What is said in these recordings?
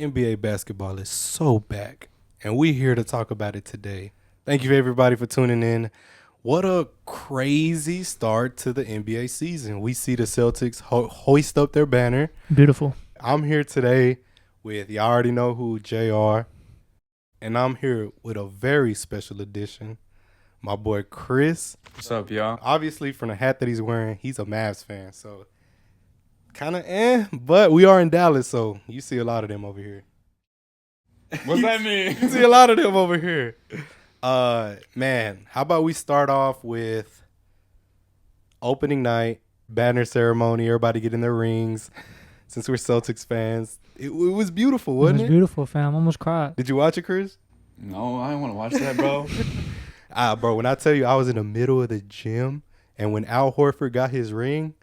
NBA basketball is so back, and we're here to talk about it today. Thank you, everybody, for tuning in. What a crazy start to the NBA season. We see the Celtics hoist up their banner. Beautiful. I'm here today with, y'all already know who, JR, and I'm here with a very special edition, my boy Chris. What's up, y'all? Obviously, from the hat that he's wearing, he's a Mavs fan, so kind of but we are in Dallas, so you see a lot of them over here. What's that mean? You see a lot of them over here. Man, how about we start off with opening night, banner ceremony, everybody getting their rings. Since we're Celtics fans, it was beautiful, wasn't it? It was beautiful, fam. Almost cried. Did you watch it, Chris? No, I don't want to watch that, bro. Bro, when I tell you I was in the middle of the gym, and when Al Horford got his ring,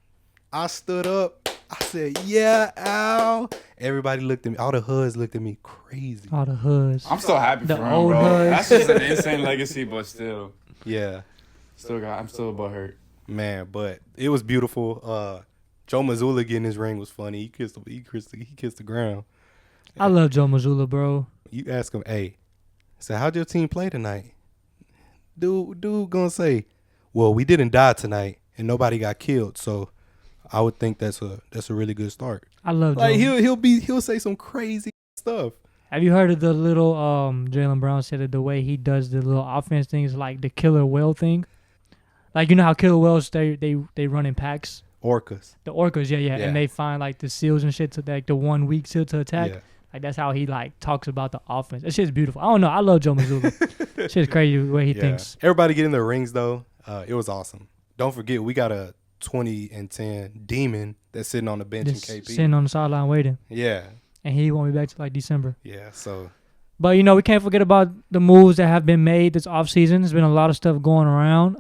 I stood up. I said, yeah, Al. Everybody looked at me. All the hoods looked at me crazy. All the hoods. I'm so happy The for him, old bro. hoods. That's just an insane legacy, but still. Yeah. I'm still butthurt. Man, but it was beautiful. Joe Mazzulla getting his ring was funny. He kissed the ground. I love Joe Mazzulla, bro. You ask him, hey, so how'd your team play tonight? Dude gonna say, well, we didn't die tonight and nobody got killed, so I would think that's a really good start. I love Joe. Like he'll say some crazy stuff. Have you heard of the little Jaylen Brown said that the way he does the little offense things like the killer whale thing? Like, you know how killer whales they run in packs? Orcas. The orcas, yeah. And they find like the seals and shit to like the 1 week seal to attack. Yeah. Like, that's how he like talks about the offense. That shit's beautiful. I don't know. I love Joe Mazzulla. Shit's crazy the way he thinks. Everybody getting their rings though. It was awesome. Don't forget we got a 20-10 demon that's sitting on the bench Just in KP. sitting on the sideline waiting. Yeah. And he won't be back till like December. Yeah. So. But, you know, we can't forget about the moves that have been made this offseason. There's been a lot of stuff going around.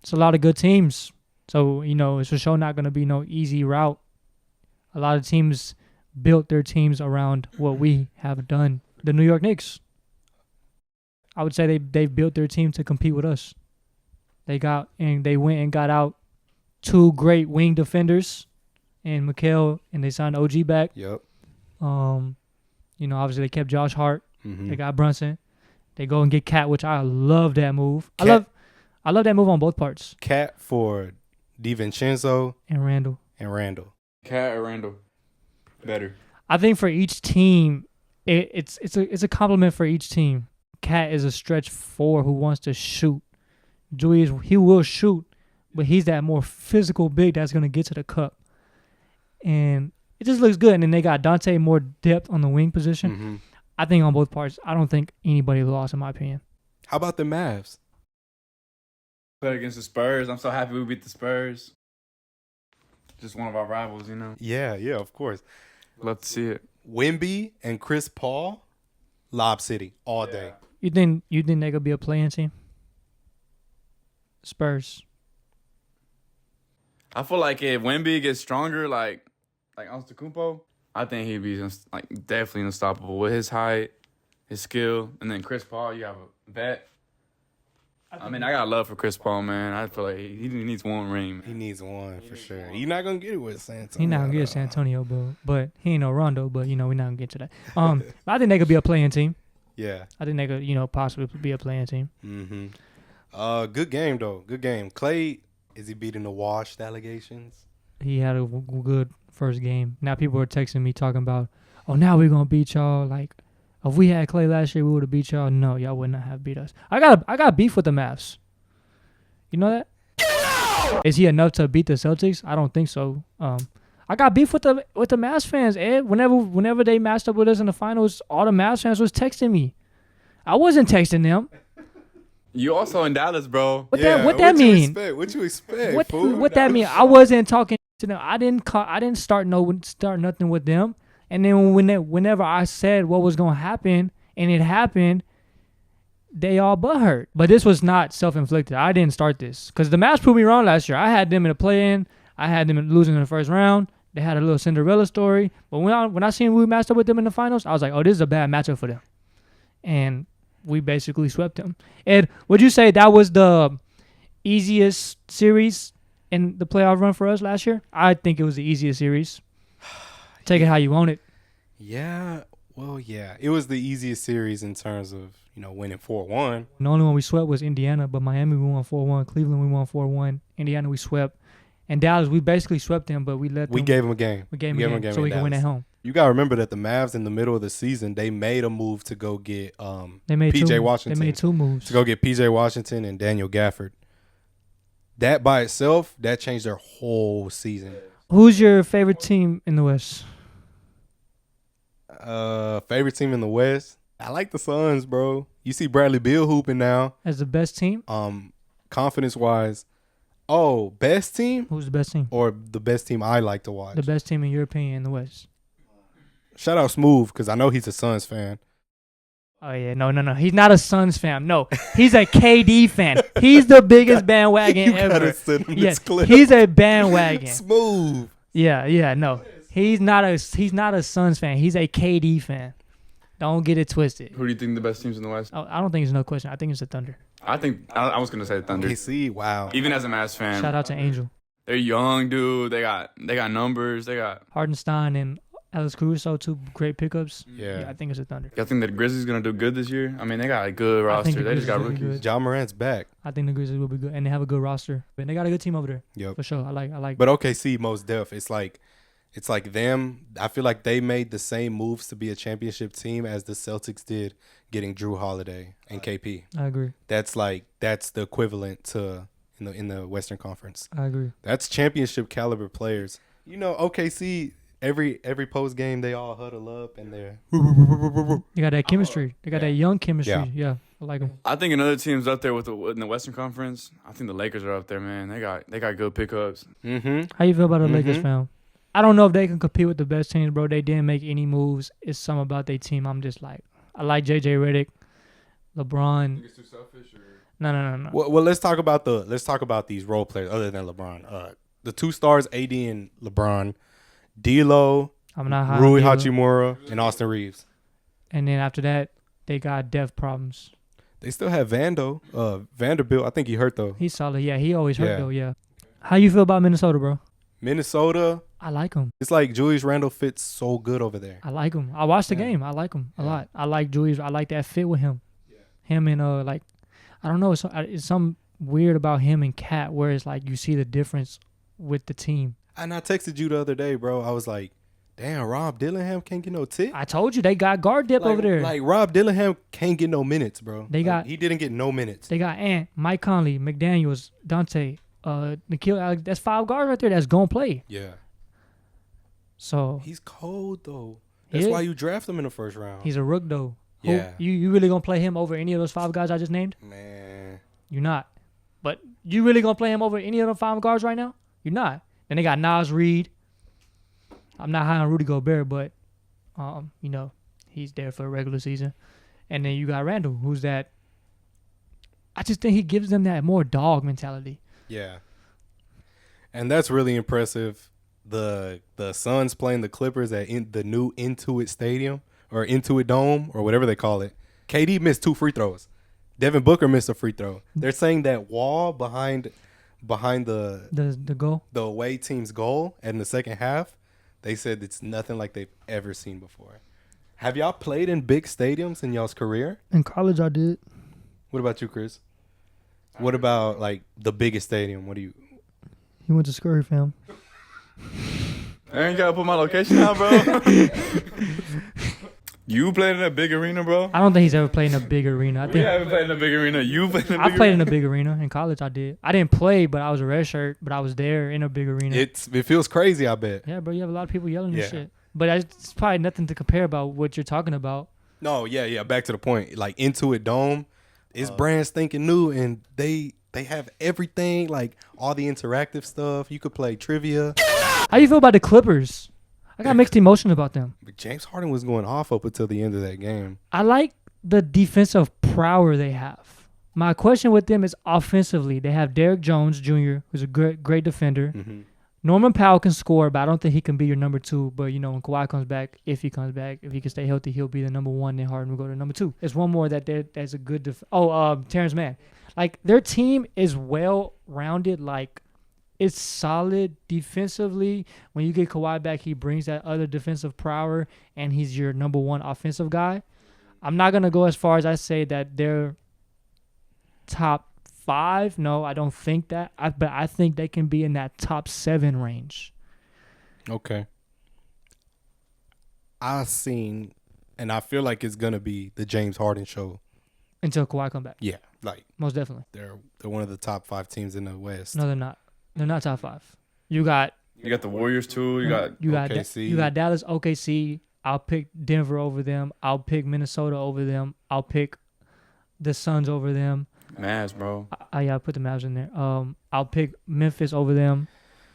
It's a lot of good teams. So, you know, it's for sure not going to be no easy route. A lot of teams built their teams around what we have done. The New York Knicks, I would say they've built their team to compete with us. They went and got out 2 great wing defenders and Mikal, and they signed OG back. Yep. You know, obviously they kept Josh Hart. Mm-hmm. They got Brunson. They go and get Cat, which I love that move. I love that move on both parts. Cat for DiVincenzo And Randall. Cat or Randall? Better. I think for each team, it's a compliment for each team. Cat is a stretch 4 who wants to shoot. He will shoot, but he's that more physical big that's gonna get to the cup. And it just looks good. And then they got Dante, more depth on the wing position. Mm-hmm. I think on both parts, I don't think anybody lost in my opinion. How about the Mavs? Play against the Spurs. I'm so happy we beat the Spurs. Just one of our rivals, you know. Yeah, of course. Love to see it. Wemby and Chris Paul, Lob City all day. You think they could be a play-in team? Spurs. I feel like if Wemby gets stronger, like Antetokounmpo, I think he'd be like definitely unstoppable with his height, his skill, and then Chris Paul. You have a vet. I got love for Chris Paul, man. I feel like he needs one ring. He needs one for sure. He's not gonna get it with San Antonio. He's not gonna get San Antonio, but he ain't no Rondo. But you know we're not gonna get to that. I think they could be a play-in team. Yeah. I think they could, possibly be a play-in team. Mm-hmm. Good game though. Good game. Clay, is he beating the washed allegations? He had a good first game. Now people are texting me talking about, oh, now we're gonna beat y'all. Like, if we had Clay last year, we would have beat y'all. No, y'all would not have beat us. I got beef with the Mavs. You know that? Is he enough to beat the Celtics? I don't think so. I got beef with the Mavs fans, Ed. Whenever they matched up with us in the finals, all the Mavs fans was texting me. I wasn't texting them. You also in Dallas, bro. What that mean? What you expect? What that mean? I wasn't talking to them. I didn't start nothing with them. And then whenever I said what was gonna happen and it happened, they all butthurt. But this was not self-inflicted. I didn't start this because the Mavs proved me wrong last year. I had them in a play-in. I had them losing in the first round. They had a little Cinderella story. But when I seen we matched up with them in the finals, I was like, oh, this is a bad matchup for them. And we basically swept them. Ed, would you say that was the easiest series in the playoff run for us last year? I think it was the easiest series. Take it how you want it. Yeah. Well, yeah, it was the easiest series in terms of winning 4-1. The only one we swept was Indiana, but Miami we won 4-1. Cleveland we won 4-1. Indiana we swept. And Dallas we basically swept them, but we gave them a game. We gave them a game so we can win at home. You gotta remember that the Mavs in the middle of the season they made a move to go get PJ Washington. They made 2 moves to go get PJ Washington and Daniel Gafford. That by itself that changed their whole season. Who's your favorite team in the West? Favorite team in the West? I like the Suns, bro. You see Bradley Beal hooping now. As the best team? Confidence wise. Oh, best team? Who's the best team? Or the best team I like to watch? The best team in your opinion in the West. Shout out Smooth, because I know he's a Suns fan. Oh, yeah. No. He's not a Suns fan. No. He's a KD fan. He's the biggest bandwagon ever. Yes, he's a bandwagon. Smooth. Yeah, no. He's not a Suns fan. He's a KD fan. Don't get it twisted. Who do you think the best teams in the West? I don't think it's no question. I think it's the Thunder. I was gonna say the Thunder. KC, wow. Even as a Mavs fan, Shout out to Angel. they're young, dude. They got numbers. They got. Hardenstein and Alex Caruso, 2 great pickups. Yeah. I think it's the Thunder. Y'all think that the Grizzlies gonna do good this year? I mean, they got a good I think roster. the They just got Grizzlies will be rookies. good. Ja Morant's back. I think the Grizzlies will be good, and they have a good roster. And they got a good team over there. Yep. For sure. I like. But OKC, most def, it's like them. I feel like they made the same moves to be a championship team as the Celtics did getting Drew Holiday and KP. I agree. That's the equivalent to in the Western Conference. I agree. That's championship caliber players. OKC every post game they all huddle up and they're They got that chemistry. They got that young chemistry. Yeah, I like them. I think another team's up there in the Western Conference. I think the Lakers are up there, man. They got good pickups. How you feel about the Lakers, fam? I don't know if they can compete with the best teams, bro. They didn't make any moves. It's something about their team. I'm just like, I like JJ Redick, LeBron. Think it's too selfish or? No. Well, let's talk about these role players other than LeBron. The 2 stars, AD and LeBron, D'Lo, I'm not high. Rui on D'Lo. Hachimura, and Austin Reeves. And then after that, they got depth problems. They still have Vanderbilt. I think he hurt though. He's solid. Yeah, he always hurt Yeah. though. Yeah. How you feel about Minnesota, bro? Minnesota. I like him. It's like Julius Randle fits so good over there. I like him. I watched the game. I like him a lot. I like Julius. I like that fit with him. Him and I don't know. It's something weird about him and Cat, where it's like you see the difference with the team. And I texted you the other day, bro. I was like, damn, Rob Dillingham can't get no tick. I told you they got guard depth over there. Like Rob Dillingham can't get no minutes, bro. He didn't get no minutes. They got Ant, Mike Conley, McDaniels, Dante, Nikhil Alex. That's 5 guards right there that's gonna play. Yeah. So He's cold though. That's why you draft him in the first round. he's a rook though. Yeah. You really gonna play him over any of those 5 guys I just named? Man. You're not. But you really gonna play him over any of the 5 guards right now? You're not. Then they got Nas Reed. I'm not high on Rudy Gobert, but he's there for the regular season. And then you got Randall, who's that. I just think he gives them that more dog mentality. Yeah. And that's really impressive. The Suns playing the Clippers at the new Intuit Stadium or Intuit Dome or whatever they call it. KD missed 2 free throws. Devin Booker missed a free throw. They're saying that wall behind the goal, the away team's goal in the second half, they said it's nothing like they've ever seen before. Have y'all played in big stadiums in y'all's career? in college I did. What about you, Chris? What about like the biggest stadium? What do you? He went to Scurry, fam. I ain't gotta put my location out, bro. You played in a big arena, bro? I don't think he's ever played in a big arena. We haven't played in a big arena. You played in a big I played in a big arena in college. I did. I didn't play, but I was a red shirt. But I was there in a big arena. It feels crazy, I bet. Yeah, bro. You have a lot of people yelling Yeah. and shit. But it's probably nothing to compare about what you're talking about. No, yeah. Back to the point. Like Intuit Dome, it's brand stinking new, and they have everything, like all the interactive stuff. You could play trivia. How you feel about the Clippers? I got mixed emotions about them. But James Harden was going off up until the end of that game. I like the defensive prowess they have. My question with them is offensively. They have Derrick Jones Jr., who's a great defender. Mm-hmm. Norman Powell can score, but I don't think he can be your number 2. But, when Kawhi comes back, if he comes back, if he can stay healthy, he'll be the number 1. Then Harden will go to number 2. There's one more that's a good Terrence Mann. Like, their team is well-rounded. Like, it's solid defensively. When you get Kawhi back, he brings that other defensive power, and he's your number one offensive guy. I'm not gonna go as far as I say that they're top 5. No, I don't think that. But I think they can be in that top 7 range. Okay. I seen, and I feel like it's gonna be the James Harden show. Until Kawhi come back. Yeah, like Most definitely. they're one of the top 5 teams in the West. No, they're not. They're not top 5. You got the Warriors too. You got OKC. You got Dallas, OKC. I'll pick Denver over them. I'll pick Minnesota over them. I'll pick the Suns over them. Mavs, bro. I put the Mavs in there. I'll pick Memphis over them.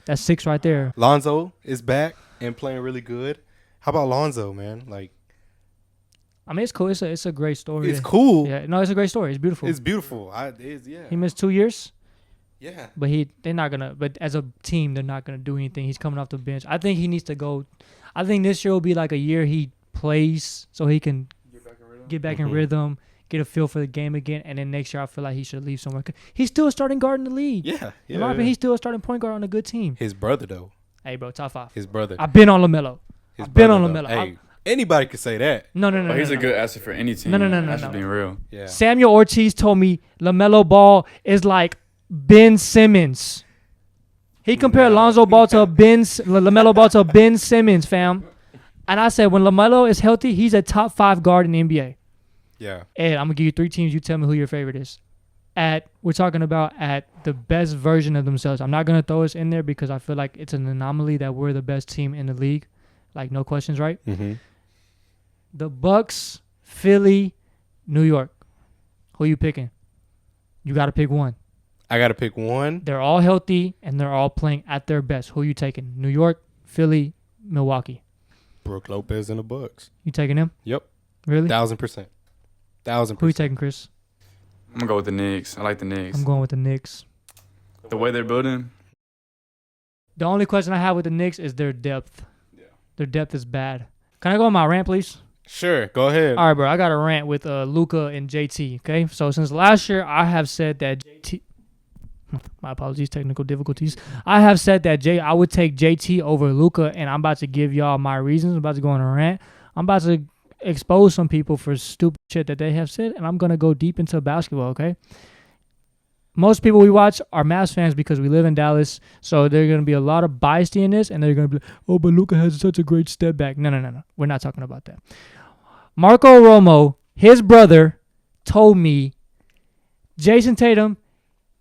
That's 6 right there. Lonzo is back and playing really good. How about Lonzo, man? Like, I mean, it's cool. It's a great story. it's cool. Yeah, no, it's a great story. It's beautiful. It's beautiful. Yeah. He missed 2 years, Yeah. but they're not gonna. But as a team, they're not gonna do anything. He's coming off the bench. I think he needs to go. I think this year will be like a year he plays so he can get back in rhythm, get a feel for the game again, and then next year I feel like he should leave somewhere. He's still a starting guard in the league. Yeah. In my opinion, he's still a starting point guard on a good team. His brother, though. Hey, bro, top 5. His brother. I've been on LaMelo. His I've been brother, on though. LaMelo. Hey, anybody could say that. No. But he's no, a no. good asset for any team. No. That's just being real. Yeah. Samuel Ortiz told me LaMelo Ball is like Ben Simmons. He compared LaMelo Ball to Ben Simmons, fam. And I said, when LaMelo is healthy, he's a top 5 guard in the NBA. Yeah. Ed, I'm gonna give you 3 teams. You tell me who your favorite is. We're talking about at the best version of themselves. I'm not gonna throw us in there because I feel like it's an anomaly that we're the best team in the league. Like, no questions, right? Mm-hmm. The Bucks, Philly, New York. Who you picking? You got to pick one. I got to pick one. They're all healthy and they're all playing at their best. Who you taking? New York, Philly, Milwaukee. Brook Lopez and the Bucks. You taking him? Yep. Really? 1,000%. 1,000%. Who you taking, Chris? I'm gonna go with the Knicks. I like the Knicks. I'm going with the Knicks. The way they're building. The only question I have with the Knicks is their depth. Yeah. Their depth is bad. Can I go on my rant, please? Sure. Go ahead. All right, bro. I got a rant with Luka and JT. Okay, so since last year, I have said that JT. My apologies, technical difficulties. I have said that I would take JT over Luka, and I'm about to give y'all my reasons. I'm about to go on a rant. I'm about to expose some people for stupid shit that they have said, and I'm gonna go deep into basketball. Okay. Most people we watch are Mavs fans because we live in Dallas, so there's going to be a lot of bias in this, and they're going to be like, oh, but Luka has such a great step back. No. We're not talking about that. Marco Romo, his brother, told me Jason Tatum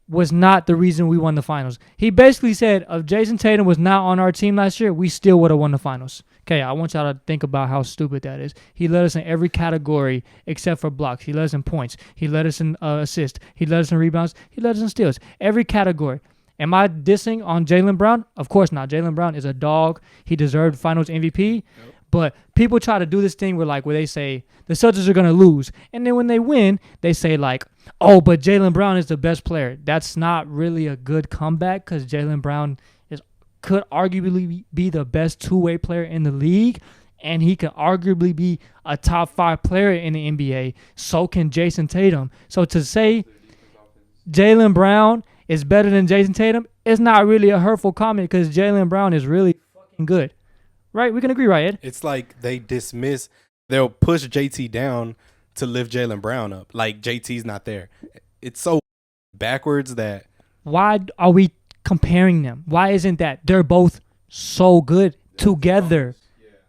was not the reason we won the finals. He basically said if Jason Tatum was not on our team last year, we still would have won the finals. Okay, I want y'all to think about how stupid that is. He led us in every category except for blocks. He led us in points. He led us in assists. He led us in rebounds. He led us in steals. Every category. Am I dissing on Jaylen Brown? Of course not. Jaylen Brown is a dog. He deserved finals MVP. Yep. But people try to do this thing where they say the Celtics are going to lose. And then when they win, they say oh, but Jaylen Brown is the best player. That's not really a good comeback because Jaylen Brown could arguably be the best two-way player in the league, and he could arguably be a top 5 player in the NBA. So can Jason Tatum. So to say Jaylen Brown is better than Jason Tatum is not really a hurtful comment because Jaylen Brown is really fucking good. Right? We can agree, right, Ed? It's like they'll push JT down to lift Jaylen Brown up. Like JT's not there. It's so backwards that. Why are we comparing them? Why isn't that? They're both so good together.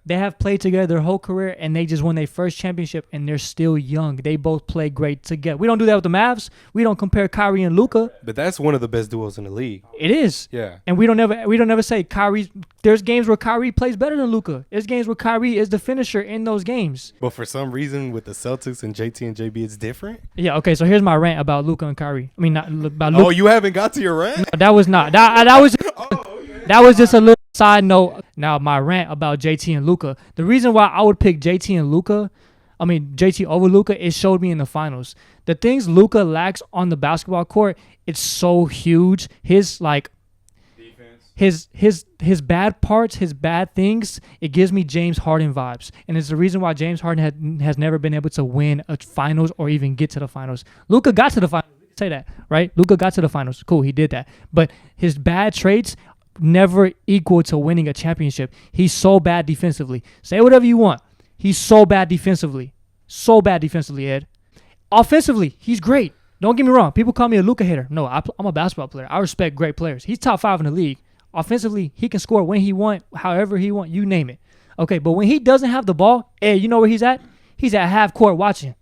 They have played together their whole career, and they just won their first championship, and they're still young. They both play great together. We don't do that with the Mavs. We don't compare Kyrie and Luka. But that's one of the best duos in the league. It is. Yeah. And we don't ever say Kyrie. There's games where Kyrie plays better than Luka. There's games where Kyrie is the finisher in those games. But for some reason, with the Celtics and JT and JB, it's different. Yeah. Okay. So here's my rant about Luka and Kyrie. I mean, not about Luka. Oh, you haven't got to your rant? No, that was not. That was. That was just a little side note. Now, my rant about JT and Luka. The reason why I would pick JT over Luka, it showed me in the finals. The things Luka lacks on the basketball court, it's so huge. His his bad parts, his bad things, it gives me James Harden vibes. And it's the reason why James Harden has never been able to win a finals or even get to the finals. Luka got to the finals. say that, right? Luka got to the finals. Cool, he did that. But his bad traits never equal to winning a championship. He's so bad defensively. Say whatever you want. He's so bad defensively. So bad defensively, Ed. Offensively, he's great. Don't get me wrong. People call me a Luka hater. No, I'm a basketball player. I respect great players. He's top 5 in the league. Offensively, he can score when he want, however he want, you name it. Okay, but when he doesn't have the ball, Ed, you know where he's at? He's at half court watching.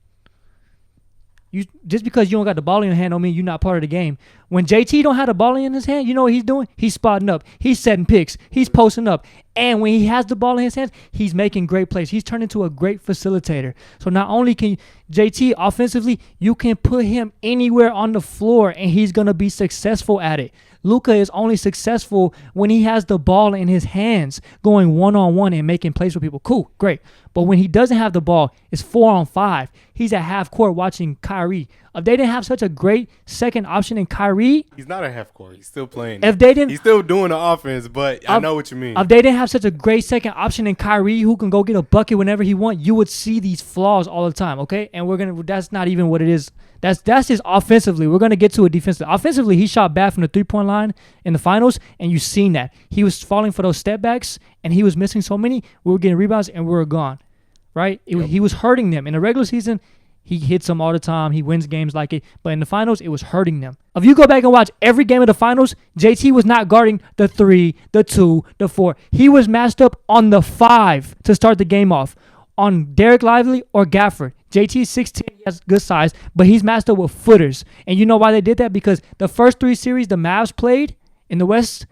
You just because you don't got the ball in your hand don't mean you're not part of the game. When JT don't have the ball in his hand, you know what he's doing? He's spotting up. He's setting picks. He's posting up. And when he has the ball in his hands, he's making great plays. He's turned into a great facilitator. So not only can JT offensively, you can put him anywhere on the floor and he's going to be successful at it. Luka is only successful when he has the ball in his hands, going one-on-one and making plays for people. Cool, great. But when he doesn't have the ball, it's 4-on-5. He's at half court watching Kyrie. If they didn't have such a great second option in Kyrie, he's not a half court. He's still playing. If they didn't, he's still doing the offense. But I know what you mean. If they didn't have such a great second option in Kyrie, who can go get a bucket whenever he wants, you would see these flaws all the time. Okay, and that's not even what it is. That's just offensively. We're gonna get to it defensively. Offensively, he shot bad from the 3-point line in the finals, and you've seen that he was falling for those step backs, and he was missing so many. We were getting rebounds, and we were gone. Right? He was hurting them in the regular season. He hits them all the time. He wins games like it. But in the finals, it was hurting them. If you go back and watch every game of the finals, JT was not guarding the 3, the 2, the 4. He was matched up on the 5 to start the game off on Derek Lively or Gafford. JT is 6'10", he has good size, but he's matched up with footers. And you know why they did that? Because the first 3 series the Mavs played in the West,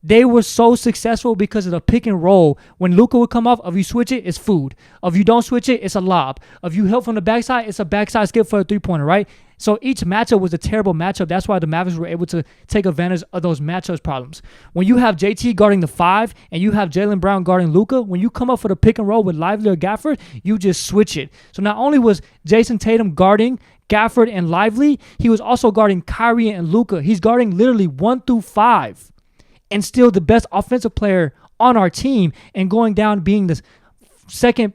they were so successful because of the pick and roll. When Luka would come off, if you switch it, it's food. If you don't switch it, it's a lob. If you help from the backside, it's a backside skip for a 3-pointer, right? So each matchup was a terrible matchup. That's why the Mavericks were able to take advantage of those matchups problems. When you have JT guarding the 5 and you have Jaylen Brown guarding Luka, when you come up for the pick and roll with Lively or Gafford, you just switch it. So not only was Jason Tatum guarding Gafford and Lively, he was also guarding Kyrie and Luka. He's guarding literally 1 through 5. And still the best offensive player on our team and going down being the second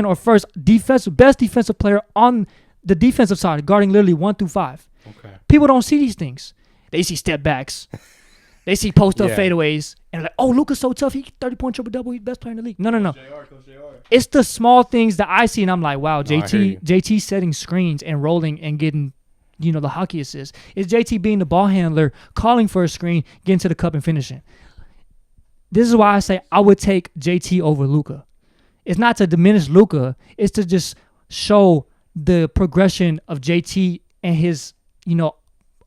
or first best defensive player on the defensive side, guarding literally 1 through 5. Okay. People don't see these things. They see step backs. They see post-up fadeaways. And like, oh, Luka's so tough. He 30-point triple-double. He's the best player in the league. No. It's the small things that I see, and I'm like, wow, JT setting screens and rolling and getting the hockey assist. It's JT being the ball handler, calling for a screen, getting to the cup and finishing. This is why I say I would take JT over Luka. It's not to diminish Luka. It's to just show the progression of JT and his,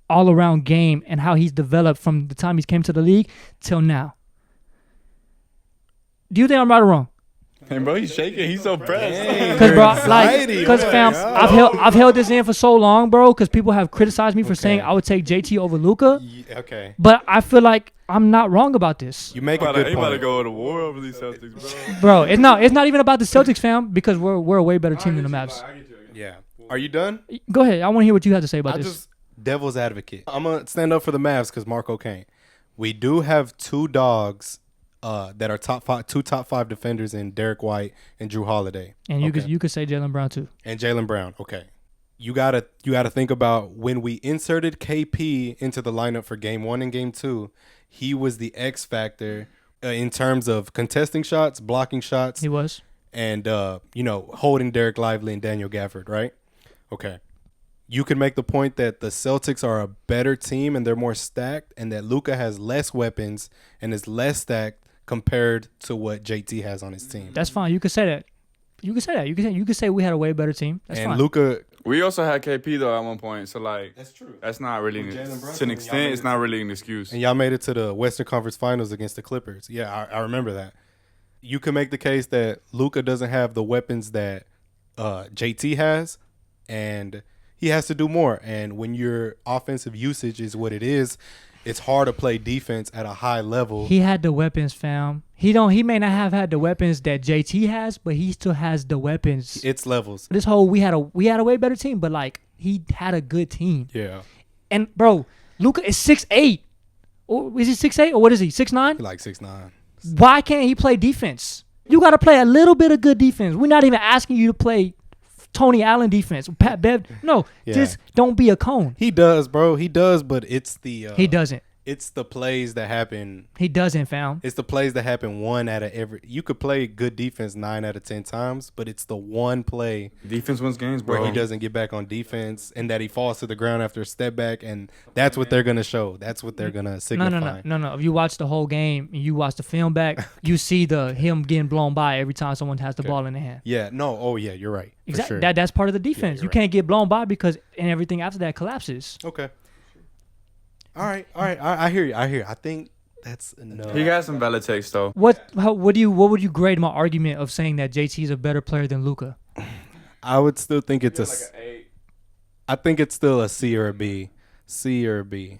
all-around game and how he's developed from the time he came to the league till now. Do you think I'm right or wrong? Hey, bro, he's shaking. He's so pressed. Because fam, I've held this in for so long, bro. Because people have criticized me for saying I would take JT over Luka. Okay. But I feel like I'm not wrong about this. You make a good point. He about to go to war over these Celtics, bro. Bro, it's not even about the Celtics, fam. Because we're a way better team than the Mavs. Yeah. Are you done? Go ahead. I want to hear what you have to say about this. Just devil's advocate. I'm gonna stand up for the Mavs because Marco can't. We do have 2 dogs. That are two top 5 defenders in Derek White and Drew Holiday. And you could say Jaylen Brown too. And Jaylen Brown. Okay. You gotta think about when we inserted KP into the lineup for game 1 and game 2, he was the X factor in terms of contesting shots, blocking shots. He was. And holding Derek Lively and Daniel Gafford, right? Okay. You can make the point that the Celtics are a better team and they're more stacked, and that Luka has less weapons and is less stacked compared to what JT has on his team. That's fine. You could say that. You could say we had a way better team. That's fine. And Luka, we also had KP though at one point, so that's true. That's not really to an extent. It's not really an excuse. And y'all made it to the Western Conference Finals against the Clippers. Yeah, I remember that. You can make the case that Luka doesn't have the weapons that JT has, and he has to do more. And when your offensive usage is what it is, it's hard to play defense at a high level. He had the weapons, fam. He may not have had the weapons that JT has, but he still has the weapons. It's levels. This whole we had a way better team, but like he had a good team. Yeah. And bro, Luka is 6'8". Or is he 6'8" or what is he? 6'9"? Like 6'9". Why can't he play defense? You got to play a little bit of good defense. We're not even asking you to play Tony Allen defense. Pat Bev. No, Yeah. just don't be a cone. He does, bro. He does, but it's the He doesn't. It's the plays that happen. He doesn't, fam. It's the plays that happen one out of every. You could play good defense 9 out of 10 times, but it's the one play Defense wins games, bro. where he doesn't get back on defense and that he falls to the ground after a step back, and that's what they're gonna show. That's what they're gonna signify. No. If you watch the whole game and you watch the film back, you see him getting blown by every time someone has the ball in their hand. Yeah. No. Oh yeah. You're right. Exactly. For sure. That's part of the defense. you're You can't get blown by because and everything after that collapses. Okay. All right. I hear you. I think that's enough. He got some valid takes though. What would you grade my argument of saying that JT is a better player than Luka? I would still think it's Like an 8. I think it's still a C or a B. C or a B.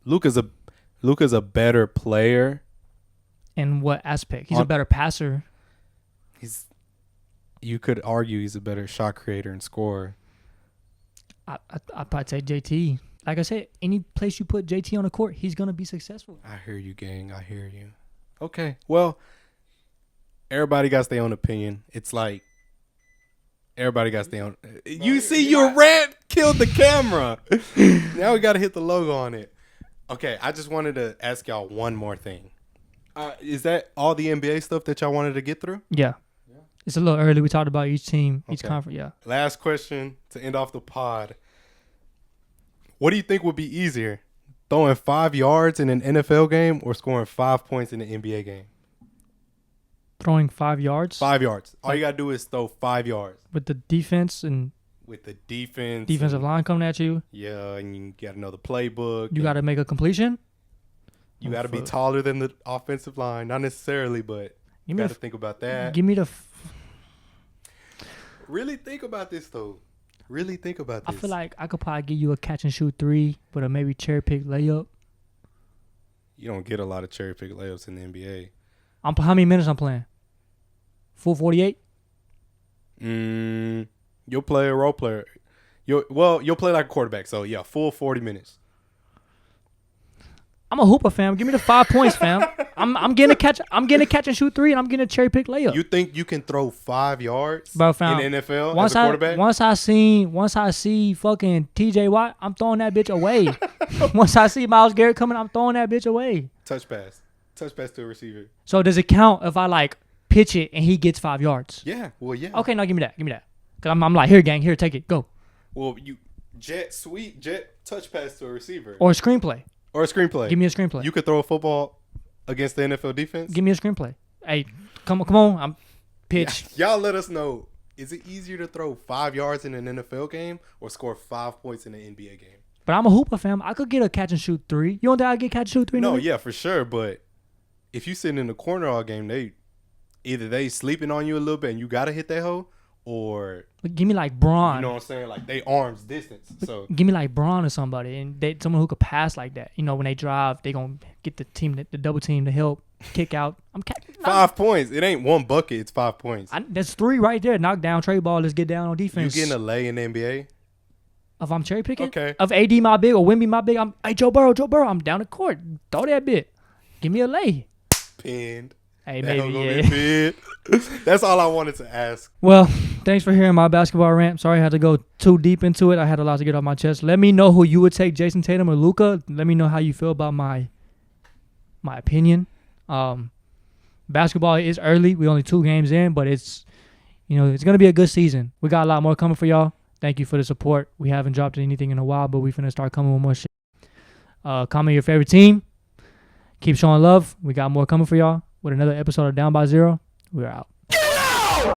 Luka's a better player. In what aspect? He's a better passer. You could argue he's a better shot creator and scorer. I'd probably say JT. Like I said, any place you put JT on the court, he's gonna be successful. I hear you, gang. I hear you. Okay. Well, everybody got their own opinion. It's like everybody got their own. You see, your rant killed the camera. Now we got to hit the logo on it. Okay. I just wanted to ask y'all one more thing. Is that all the NBA stuff that y'all wanted to get through? Yeah. It's a little early. We talked about each team, each Okay. conference. Yeah. Last question to end off the pod. What do you think would be easier? Throwing 5 yards in an NFL game or scoring 5 points in an NBA game? Throwing 5 yards 5 yards. All you got to do is throw 5 yards. with the defense and With the defense. defensive line coming at you. Yeah, and you got to know the playbook. You got to make a completion. You got to be taller than the offensive line. Not necessarily, but you got to think about that. Give me the. Really think about this, though. Really think about I this. feel like I could probably give you a catch and shoot 3 with a maybe cherry pick layup. You don't get a lot of cherry pick layups in the NBA. How many minutes I'm playing? Full 48? You'll play a role player. You'll play like a quarterback. So yeah, full 40 minutes. I'm a hooper, fam. Give me the 5 points, fam. I'm getting a catch. I'm getting a catch and shoot 3, and I'm getting a cherry pick layup. You think you can throw 5 yards Bro, fam, in the NFL as a quarterback? Once I see fucking TJ Watt, I'm throwing that bitch away. Once I see Myles Garrett coming, I'm throwing that bitch away. Touch pass to a receiver. So does it count if I like pitch it and he gets 5 yards? Yeah. Well, yeah. Okay, no, give me that. Cause I'm like, here, gang, here, take it, go. Well, you jet touch pass to a receiver Or a screenplay. or a screenplay. Give me a screenplay. You could throw a football against the NFL defense. Give me a screenplay. Hey, come on, I'm pitch. Y'all let us know. Is it easier to throw 5 yards in an NFL game or score 5 points in an NBA game? But I'm a hooper, fam. I could get a catch and shoot 3. You don't think I get catch and shoot 3? No, yeah, for sure. But if you sitting in the corner all game, they sleeping on you a little bit and you gotta hit that hole, or But give me like Braun. you know what I'm saying, like they arms distance. So Give me like Braun or somebody, and someone who could pass like that. You know, when they drive, they gonna get the double team to help kick out. 5 points. It ain't one bucket. It's 5 points. That's 3 right there. Knock down, trade ball. Let's get down on defense. You getting a lay in the NBA? If I'm cherry picking, Okay. If AD my big or Wemby my big, hey Joe Burrow, I'm down the court. Throw that bit. Give me a lay. Pinned. Hey, That hoe maybe gonna yeah. be pinned. That's all I wanted to ask. Well, thanks for hearing my basketball rant. Sorry I had to go too deep into it. I had a lot to get off my chest. Let me know who you would take, Jason Tatum or Luka. Let me know how you feel about my opinion. Basketball is early. We only 2 games in, but it's gonna be a good season. We got a lot more coming for y'all. Thank you for the support. We haven't dropped anything in a while, but we finna start coming with more shit. Comment your favorite team. Keep showing love. We got more coming for y'all with another episode of Down by Zero. We're out.